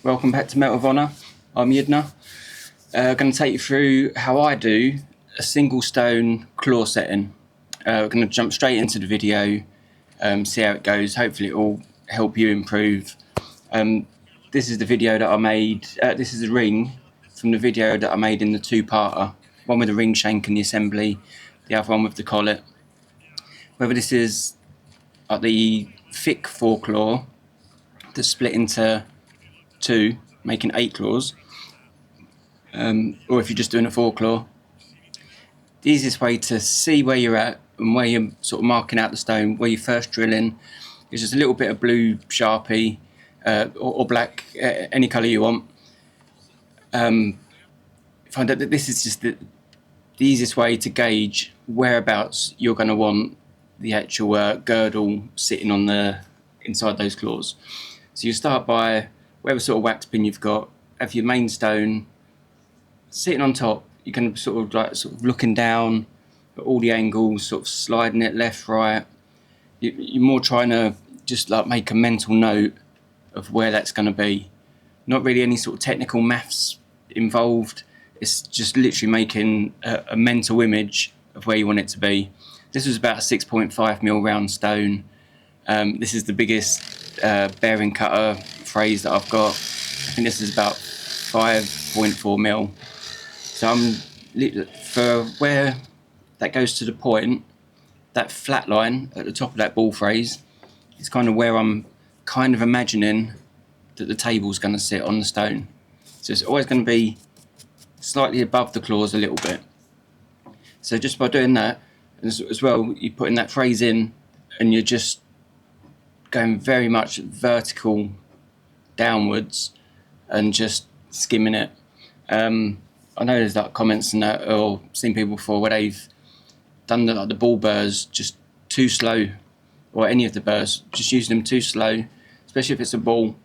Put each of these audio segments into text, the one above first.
Welcome back to Metal of Honour. I'm Yidna. Going to take you through how I do a single stone claw setting. We're going to jump straight into the video, see how it goes. Hopefully it will help you improve. This is the video that I made. This is a ring from the video that I made in the two-parter. One with the ring shank and the assembly, the other one with the collet. Whether this is the thick 4-claw that's split into 2, making 8 claws, or if you're just doing a 4-claw, the easiest way to see where you're at and where you're sort of marking out the stone, where you're first drilling, is just a little bit of blue Sharpie or black, any colour you want. Find out that this is just the easiest way to gauge whereabouts you're going to want the actual girdle sitting on the inside those claws. So you start by whatever sort of wax pin you've got, have your main stone sitting on top. You can sort of looking down at all the angles, sort of sliding it left, right. You're more trying to just like make a mental note of where that's going to be. Not really any sort of technical maths involved. It's just literally making a mental image of where you want it to be. This was about a 6.5mm round stone. This is the biggest bearing cutter phrase that I've got. I think this is about 5.4mm. So for where that goes to the point, that flat line at the top of that ball phrase is kind of where I'm kind of imagining that the table's going to sit on the stone. So it's always going to be slightly above the claws a little bit. So just by doing that, as well, you're putting that phrase in and you're just going very much vertical downwards and just skimming it. I know there's like comments and that, or seen people before where they've done the ball burrs just too slow, or any of the burrs, just using them too slow, especially if it's a ball,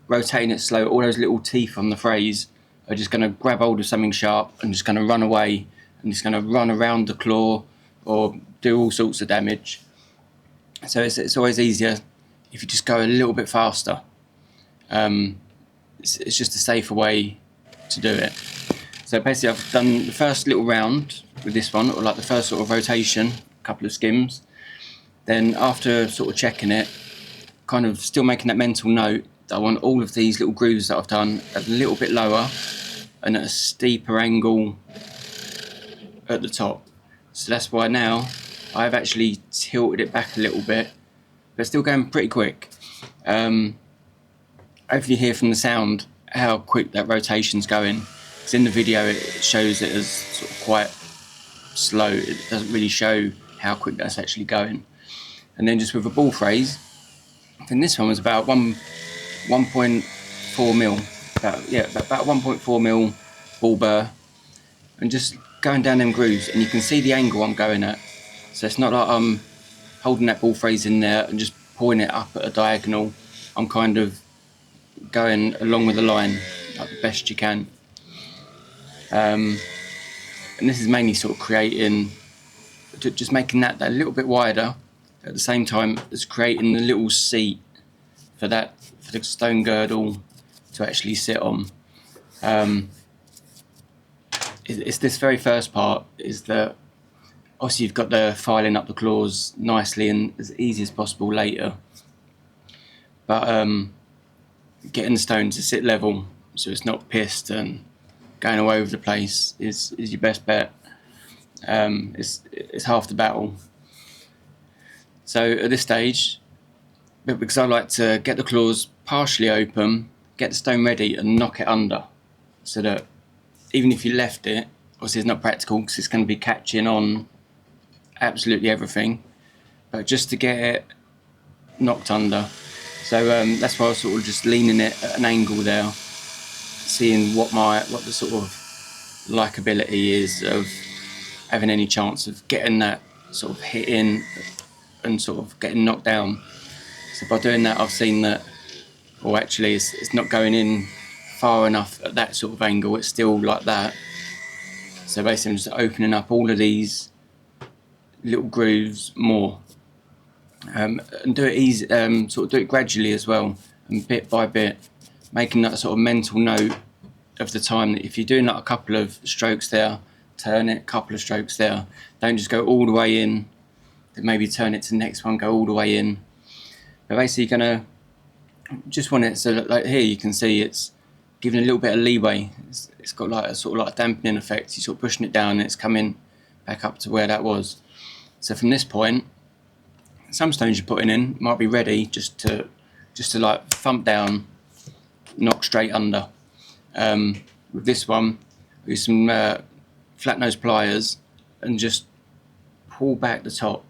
rotating it slow. All those little teeth on the phrase are just going to grab hold of something sharp and just going to run away and just going to run around the claw or do all sorts of damage. So it's always easier if you just go a little bit faster. It's just a safer way to do it. So basically I've done the first little round with this one, or like the first sort of rotation, a couple of skims. Then after sort of checking it, kind of still making that mental note that I want all of these little grooves that I've done a little bit lower and at a steeper angle at the top. So that's why now I've actually tilted it back a little bit, but still going pretty quick. Hopefully you hear from the sound how quick that rotation's going. Because in the video it shows it as sort of quite slow. It doesn't really show how quick that's actually going. And then just with a ball phrase, I think this one was about 1.4mm, about 1.4mm ball burr, and just going down them grooves, and you can see the angle I'm going at. So it's not like I'm holding that ball phrase in there and just pulling it up at a diagonal. I'm kind of going along with the line like the best you can. And this is mainly sort of creating, just making that a little bit wider at the same time as creating the little seat for the stone girdle to actually sit on. It's this very first part, is that obviously you've got the filing up the claws nicely and as easy as possible later, but getting the stone to sit level so it's not pissed and going all over the place is your best bet. It's half the battle. So at this stage, because I like to get the claws partially open, get the stone ready and knock it under, so that even if you left it, obviously it's not practical because it's going to be catching on absolutely everything, but just to get it knocked under. So that's why I was sort of just leaning it at an angle there, seeing what the sort of likability is of having any chance of getting that sort of hit in and sort of getting knocked down. So by doing that, I've seen that, well, actually it's not going in far enough at that sort of angle, it's still like that. So basically I'm just opening up all of these little grooves more, and do it easy, sort of do it gradually as well, and bit by bit, making that sort of mental note of the time that if you're doing like a couple of strokes there, turn it, a couple of strokes there. Don't just go all the way in, then maybe turn it to the next one, go all the way in. But basically you're gonna just want it so that, like here you can see it's giving a little bit of leeway. It's got like a sort of like dampening effect. You're sort of pushing it down and it's coming back up to where that was. So from this point, some stones you're putting in might be ready just to like thump down, knock straight under. With this one, use some flat nose pliers and just pull back the top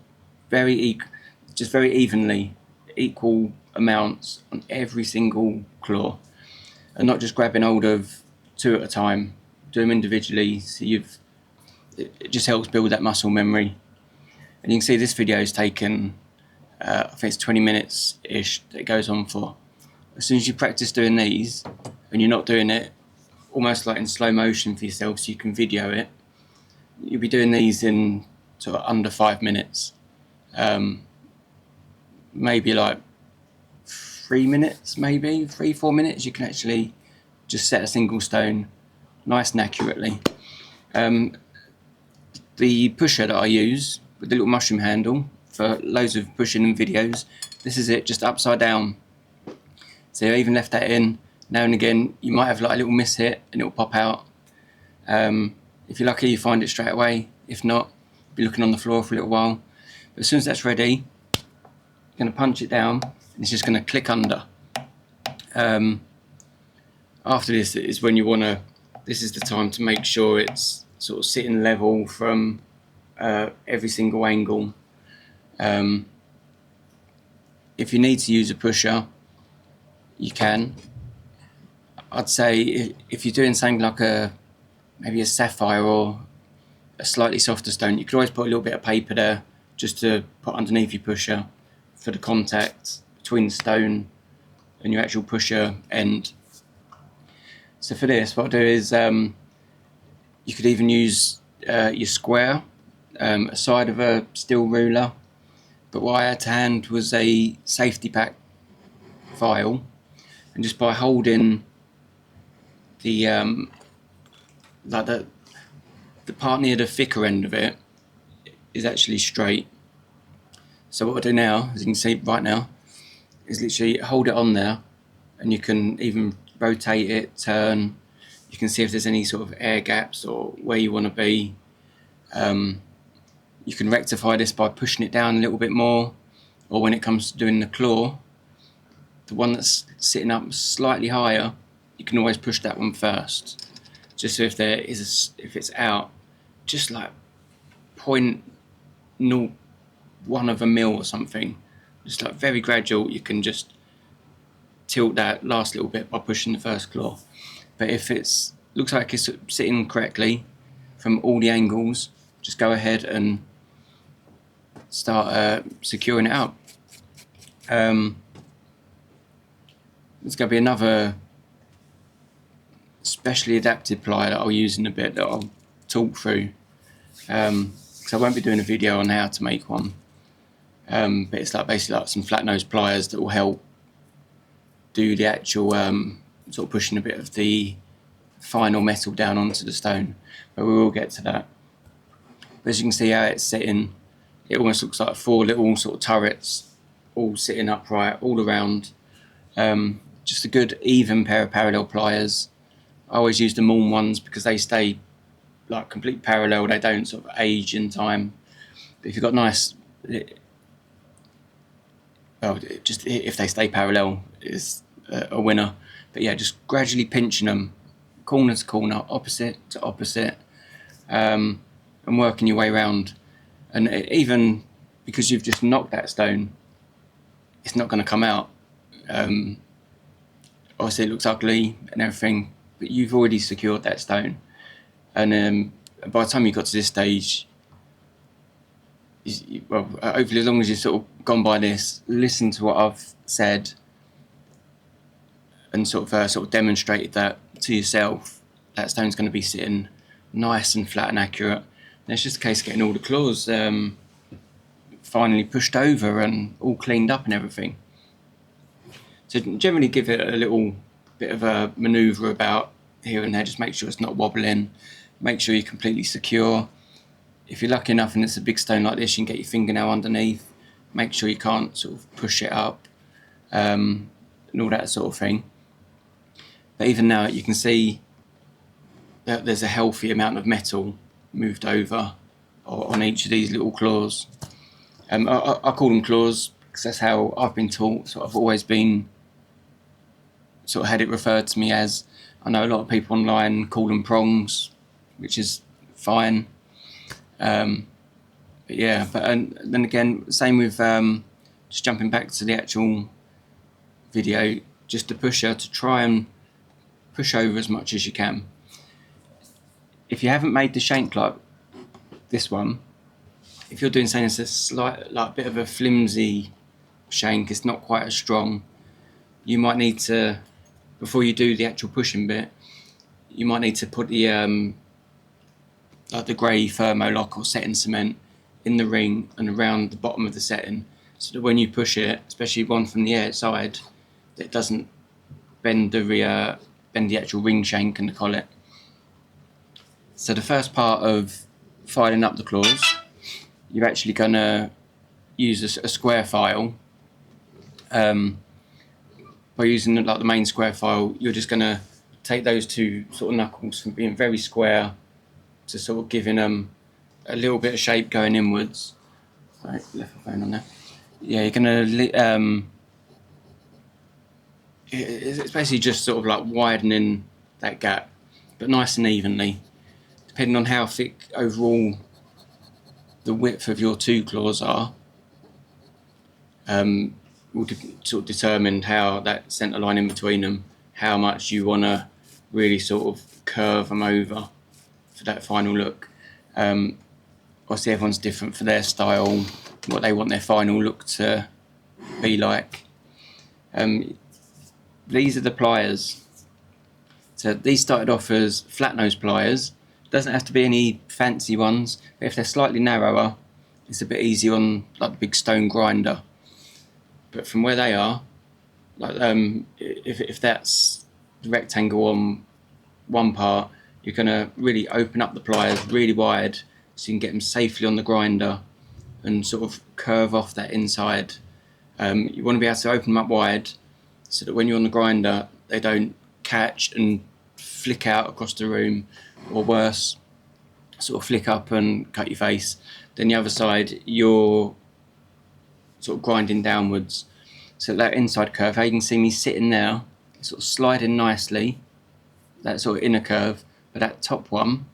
very evenly, equal amounts on every single claw, and not just grabbing hold of two at a time. Do them individually, so it just helps build that muscle memory. And you can see this video is taken, I think it's 20 minutes ish that it goes on for. As soon as you practice doing these and you're not doing it almost like in slow motion for yourself so you can video it, you'll be doing these in sort of under 5 minutes. Maybe like 3 minutes, maybe 3-4 minutes, you can actually just set a single stone nice and accurately. The pusher that I use with the little mushroom handle for loads of pushing and videos, this is it, just upside down. So I even left that in. Now and again you might have like a little miss hit and it'll pop out. If you're lucky you find it straight away. If not, be looking on the floor for a little while. But as soon as that's ready, you're going to punch it down and it's just going to click under. After this is when you want to, this is the time to make sure it's sort of sitting level from every single angle. If you need to use a pusher, you can. I'd say if you're doing something like maybe a sapphire or a slightly softer stone, you could always put a little bit of paper there just to put underneath your pusher for the contact between the stone and your actual pusher end. So for this, what I'll do is you could even use your square, a side of a steel ruler, but what I had to hand was a safety pack file, and just by holding the like the part near the thicker end of it is actually straight. So what I do now, as you can see right now, is literally hold it on there, and you can even rotate it, turn. You can see if there's any sort of air gaps or where you want to be. You can rectify this by pushing it down a little bit more, or when it comes to doing the claw, the one that's sitting up slightly higher, you can always push that one first, just so if if it's out just like 0.01 of a mil or something, just like very gradual, you can just tilt that last little bit by pushing the first claw. But if it's looks like it's sitting correctly from all the angles, just go ahead and start securing it up. There's going to be another specially adapted plier that I'll use in a bit that I'll talk through, because I won't be doing a video on how to make one, but it's like basically like some flat nose pliers that will help do the actual sort of pushing a bit of the final metal down onto the stone, but we will get to that. But as you can see how it's sitting, it almost looks like 4 little sort of turrets all sitting upright all around. Just a good even pair of parallel pliers. I always use the Mulm ones because they stay like complete parallel, they don't sort of age in time. But if you've got nice, well, just if they stay parallel is a winner. But yeah, just gradually pinching them corner to corner, opposite to opposite, and working your way around. And even because you've just knocked that stone, it's not going to come out. Obviously it looks ugly and everything, but you've already secured that stone. And by the time you got to this stage, well, hopefully as long as you've sort of gone by this, listen to what I've said, and sort of demonstrated that to yourself, that stone's going to be sitting nice and flat and accurate. And it's just a case of getting all the claws finally pushed over and all cleaned up and everything. So generally give it a little bit of a manoeuvre about here and there. Just make sure it's not wobbling. Make sure you're completely secure. If you're lucky enough and it's a big stone like this, you can get your fingernail underneath. Make sure you can't sort of push it up, and all that sort of thing. But even now you can see that there's a healthy amount of metal moved over on each of these little claws. I call them claws because that's how I've been taught. So I've always been sort of had it referred to me as. I know a lot of people online call them prongs, which is fine. But yeah, and then again, same with just jumping back to the actual video, just the pusher, to try and push over as much as you can. If you haven't made the shank like this one, if you're doing something that's a slight, like bit of a flimsy shank, it's not quite as strong, you might need to, before you do the actual pushing bit, you might need to put the like the grey thermolock or setting cement in the ring and around the bottom of the setting, so that when you push it, especially one from the outside, it doesn't bend the actual ring shank and the collet. So the first part of filing up the claws, you're actually going to use a square file. By using like the main square file, you're just going to take those two sort of knuckles from being very square to sort of giving them a little bit of shape going inwards. Sorry, left my phone on there. Yeah, you're going to it's basically just sort of like widening that gap, but nice and evenly, depending on how thick overall the width of your two claws are. Will sort of determine how that centre line in between them, how much you want to really sort of curve them over for that final look. Obviously everyone's different for their style, what they want their final look to be like. These are the pliers. So these started off as flat nose pliers. Doesn't have to be any fancy ones, but if they're slightly narrower, it's a bit easier on like the big stone grinder. But from where they are, like if that's the rectangle on one part, you're going to really open up the pliers really wide so you can get them safely on the grinder and sort of curve off that inside. You want to be able to open them up wide so that when you're on the grinder, they don't catch and flick out across the room, or worse, sort of flick up and cut your face. Then the other side, you're sort of grinding downwards. So that inside curve, how you can see me sitting there, sort of sliding nicely, that sort of inner curve, but that top one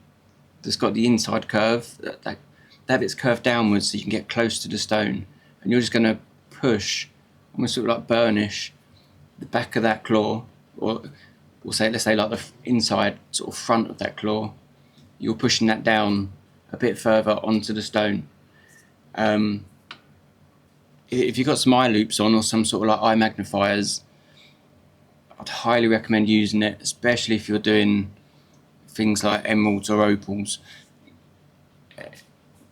that's got the inside curve, that bit's curved downwards so you can get close to the stone. And you're just going to push, almost sort of like burnish, the back of that claw, or let's say like the inside sort of front of that claw. You're pushing that down a bit further onto the stone. If you've got some eye loops on or some sort of like eye magnifiers, I'd highly recommend using it, especially if you're doing things like emeralds or opals.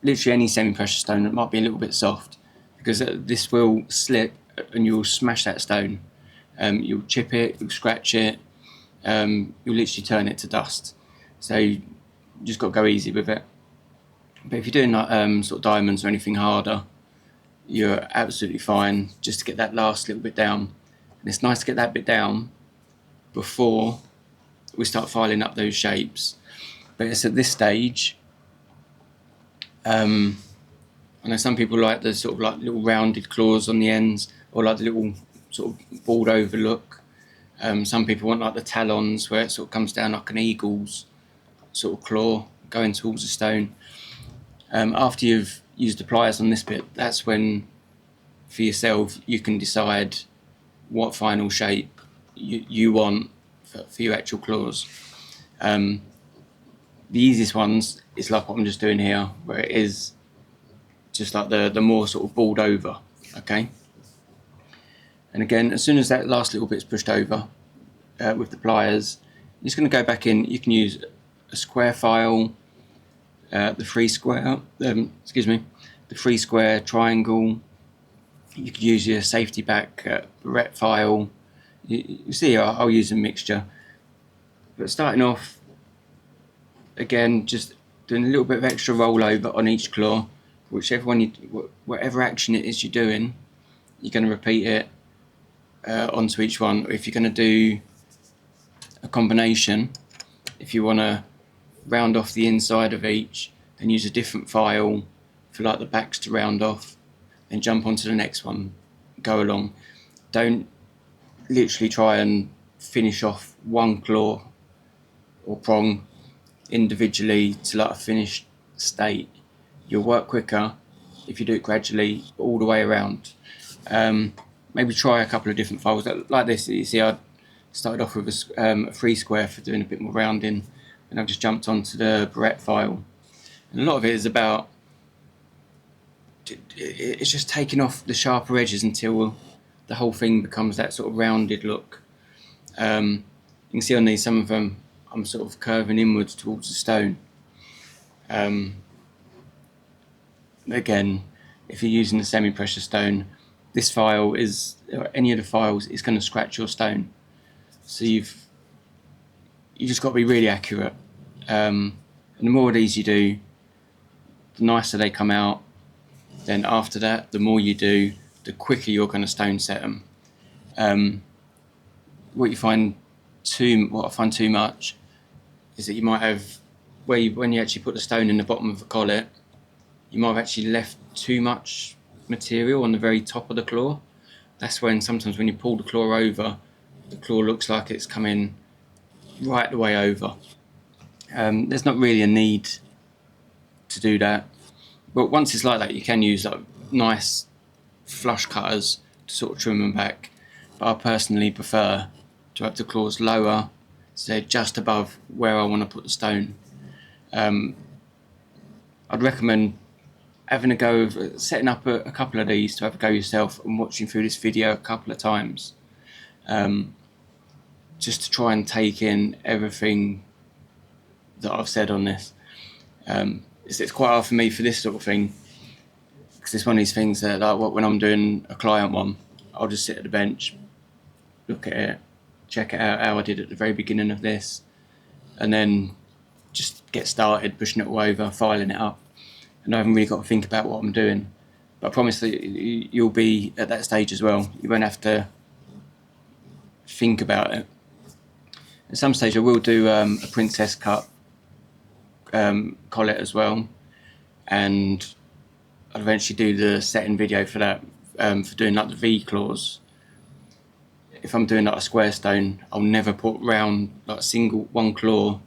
Literally any semi-precious stone that might be a little bit soft, because this will slip and you'll smash that stone. You'll chip it, you'll scratch it, you'll literally turn it to dust. So you just got to go easy with it. But if you're doing like sort of diamonds or anything harder, you're absolutely fine just to get that last little bit down. And it's nice to get that bit down before we start filing up those shapes. But it's at this stage, I know some people like the sort of like little rounded claws on the ends, or like the little sort of balled over look. Some people want like the talons where it sort of comes down like an eagle's sort of claw going towards the stone. After you've used the pliers on this bit, that's when for yourself you can decide what final shape you want for your actual claws. The easiest ones is like what I'm just doing here, where it is just like the more sort of balled over, okay? And again, as soon as that last little bit's pushed over with the pliers, you're just going to go back in. You can use a square file, the free square, the free square triangle. You could use your safety back barrette file. You see, I'll use a mixture, but starting off, again, just doing a little bit of extra rollover on each claw. Whatever action it is you're doing, you're going to repeat it onto each one. If you're going to do a combination, if you want to round off the inside of each, then use a different file for like the backs to round off, then jump onto the next one, go along. Don't literally try and finish off one claw or prong individually to like a finished state. You'll work quicker if you do it gradually all the way around. Maybe try a couple of different files like this. You see, I started off with a 3 square for doing a bit more rounding, and I've just jumped onto the barrette file. And a lot of it is about, it's just taking off the sharper edges until the whole thing becomes that sort of rounded look. You can see on these, some of them I'm sort of curving inwards towards the stone. Again, if you're using a semi-precious stone, this file is, or any of the files, is going to scratch your stone. So you just got to be really accurate. And the more of these you do, the nicer they come out. Then after that, the more you do, the quicker you're going to stone set them. What I find too much is that you might have, when you actually put the stone in the bottom of the collet, you might have actually left too much material on the very top of the claw. That's when sometimes when you pull the claw over, the claw looks like it's coming right the way over. There's not really a need to do that. But once it's like that, you can use like nice flush cutters to sort of trim them back. But I personally prefer to have the claws lower, so they're just above where I want to put the stone. I'd recommend having a go of setting up a couple of these to have a go yourself and watching through this video a couple of times, just to try and take in everything that I've said on this. It's quite hard for me for this sort of thing, because it's one of these things that, like, when I'm doing a client one, I'll just sit at the bench, look at it, check it out how I did at the very beginning of this, and then just get started pushing it all over, filing it up, and I haven't really got to think about what I'm doing. But I promise that you'll be at that stage as well. You won't have to think about it. At some stage I will do a princess cut collet as well, and I'll eventually do the setting video for that, for doing like the V claws. If I'm doing like a square stone, I'll never put round, like one claw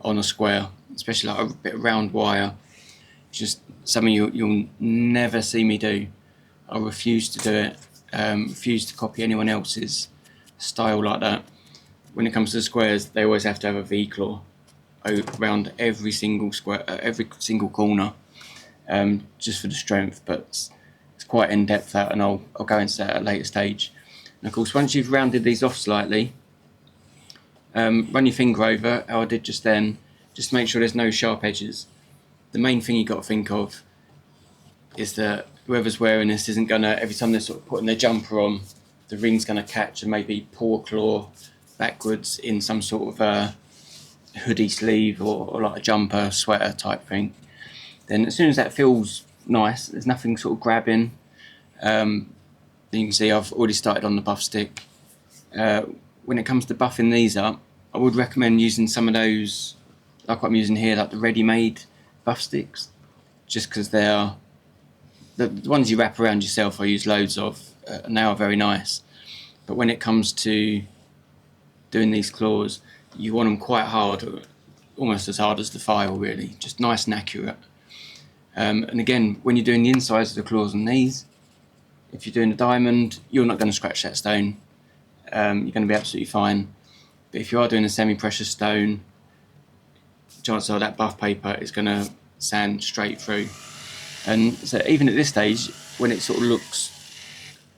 on a square, especially like a bit of round wire. It's just something you'll never see me do. I refuse to do it, refuse to copy anyone else's style like that. When it comes to the squares, they always have to have a V claw around every single square, every single corner, just for the strength. But it's quite in depth that, and I'll go into that at a later stage. And of course, once you've rounded these off slightly, run your finger over how I did just then, just to make sure there's no sharp edges. The main thing you've got to think of is that whoever's wearing this isn't going to, every time they're sort of putting their jumper on, the ring's going to catch and maybe pull a claw backwards in some sort of hoodie sleeve or like a jumper, sweater type thing. Then as soon as that feels nice, there's nothing sort of grabbing, then you can see I've already started on the buff stick. When it comes to buffing these up, I would recommend using some of those, like what I'm using here, like the ready-made buff sticks, just because they are the ones you wrap around yourself. I use loads of, and they are very nice. But when it comes to doing these claws, you want them quite hard, almost as hard as the file, really, just nice and accurate. And again, when you're doing the insides of the claws on these, if you're doing a diamond, you're not going to scratch that stone. You're going to be absolutely fine. But if you are doing a semi-precious stone, chances are that buff paper is going to sand straight through. And so even at this stage, when it sort of looks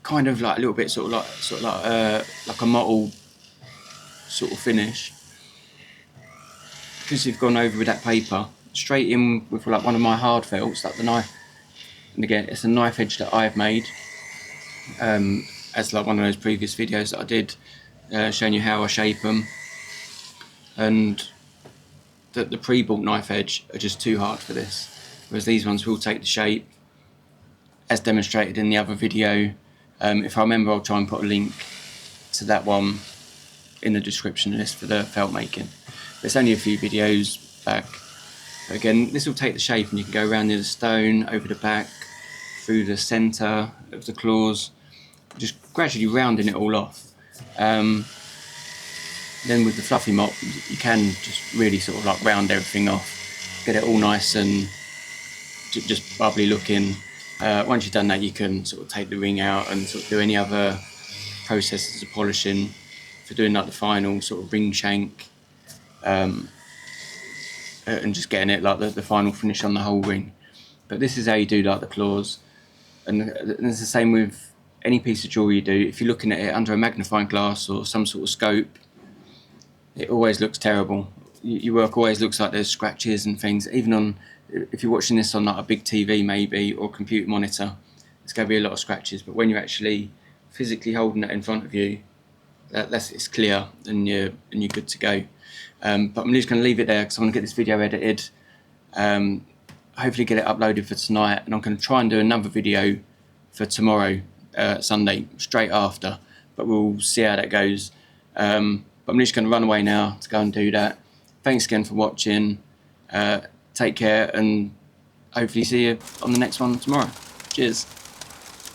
kind of like a little bit sort of like a mottled sort of finish, because you've gone over with that paper, straight in with like one of my hard felts, like the knife. And again, it's a knife edge that I've made, as like one of those previous videos that I did. showing you how I shape them, and the pre-bought knife edge are just too hard for this, whereas these ones will take the shape as demonstrated in the other video. If I remember, I'll try and put a link to that one in the description list for the felt making. There's only a few videos back. Again, this will take the shape, and you can go around near the stone, over the back, through the centre of the claws, just gradually rounding it all off. Then with the fluffy mop, you can just really sort of like round everything off, get it all nice and just bubbly looking. Once you've done that, you can sort of take the ring out and sort of do any other processes of polishing for doing like the final sort of ring shank, and just getting it like the final finish on the whole ring. But this is how you do like the claws, and it's the same with any piece of jewelry you do. If you're looking at it under a magnifying glass or some sort of scope, it always looks terrible. Your work always looks like there's scratches and things. Even on, if you're watching this on like a big TV maybe, or computer monitor, there's going to be a lot of scratches. But when you're actually physically holding it in front of you, it's clear, and you're good to go. But I'm just going to leave it there because I want to get this video edited. Hopefully get it uploaded for tonight, and I'm going to try and do another video for tomorrow, Sunday, straight after. But we'll see how that goes. But I'm just going to run away now to go and do that. Thanks again for watching. Take care, and hopefully see you on the next one tomorrow. Cheers.